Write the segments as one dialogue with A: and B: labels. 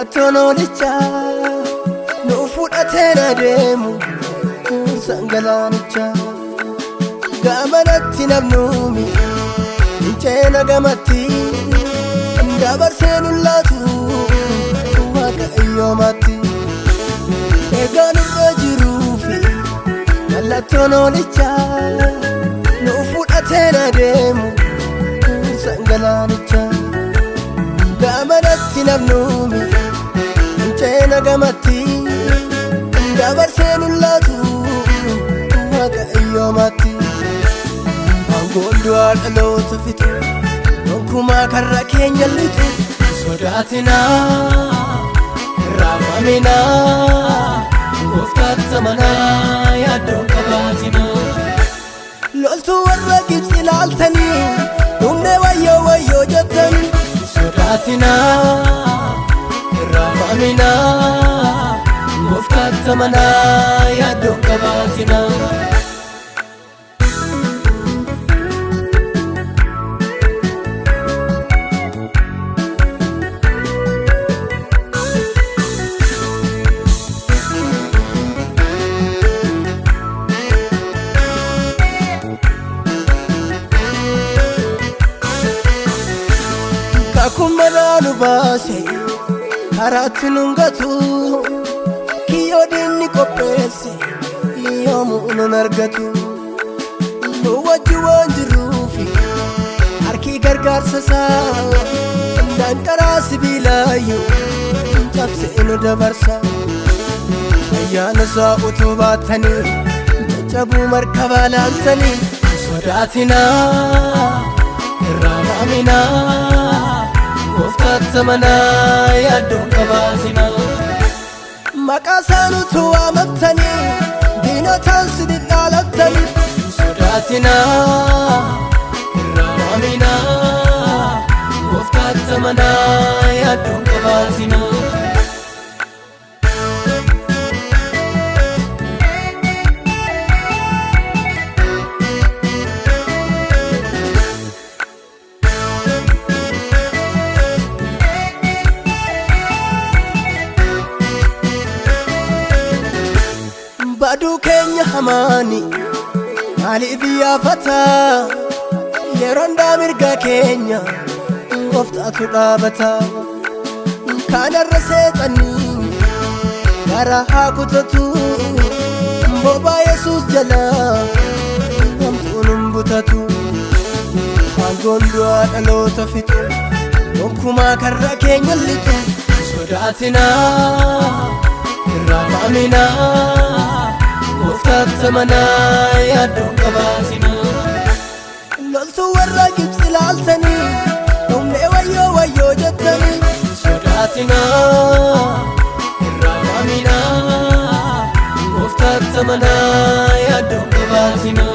A: mallattoon olichaa nu fudhatee adeemu sangalaanicha gamanatti namnuumi hinceena gamatti dabarsee nullaatu Waaqayyoomatti eegaan irra jiruufi mallattoon olichaa nu fudhatee adeemu sangalaanicha gamanatti namnuumi hinceena gamatti dabarsee nullaatu Waaqayyoomatti aangoon du'aa dhaloota fixu gonkumaa karra keenya lixu sodaatinaa raafaminaa gooftaatti amanaa yaaddoon qabaatinaa loltuu warra Gibxi ilaaltanii dhumne wayyoo wayyoo jettanii sodaatinaa raafaminaa gooftaatti amanaa yaaddoon qabaatinaa Kumana lubase harati nungatu kiyo dinni kopese yomu unargatu wajju wanjirufi harki gargaarsa saa danqaraa sibiilaayu cabse inu dabarsa ayyaana saa utuu baatanii jajjabuu markabaa laaltanii sodaatinaa irraamaminaa gooftaatti amanaa yaaddoon qabaatinaa maqaa isaanutu waamamtanii diinotaan si dhidhaalamtanii sodaatinaa irraamaminaa gooftaatti amanaa yaaddoon qabaatinaa baduu keenya hamaani maaliif iyyaafata yeroon mirga keenya gooftaatu dhaabata kanarra seexanii gara haa kutatu bobaa Yesuus jala homtuun hin butatu aangoon du'aa dhaloota fixu gonkumaa karra keenya lixu sodaatinaa irraafaaminaa gooftaatti amanaa yaaddoon qabaatinaa loltuu warra Gibxi ilaaltanii dhumne wayyoo wayyoo jettanii sodaatinaa irraafaaminaa gooftaatti amanaa yaaddoon qabaatinaa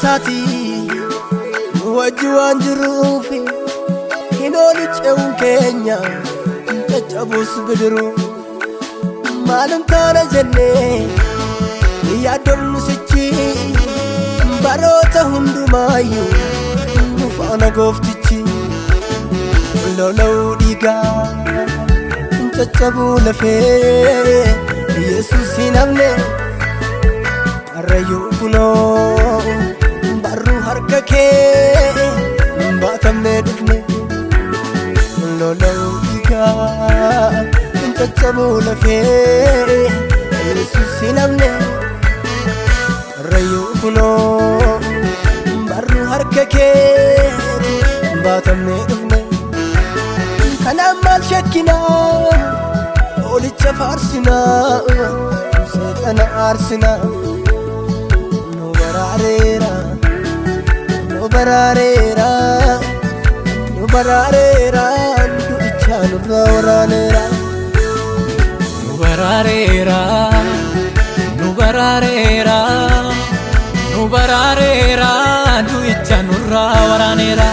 A: Sati wajju wanjirufi hinooli ce'uun keenya caccabus bidiru maalum taana jennee yaaddomnu sichi baroota hundumaayyuu nu faana gooftichi lola'uu dhiigaa caccabuu lafee Yesuus hin hafne arrayyuu kunoo barru harka kee baatamne dhufne lola'uu dhiigaa caccabuu lafee Yesuus hin hafne arrayyuu kunoo barru harka kee baatamne dhufne kanaan maal shakkinaa olicha faarsinaa seexana aarsinaa nu baraareera barareera nu barareera du'ichaa nurraa waraaneera nu barareera nu barareera nu barareera du'icha nurraa waraaneera.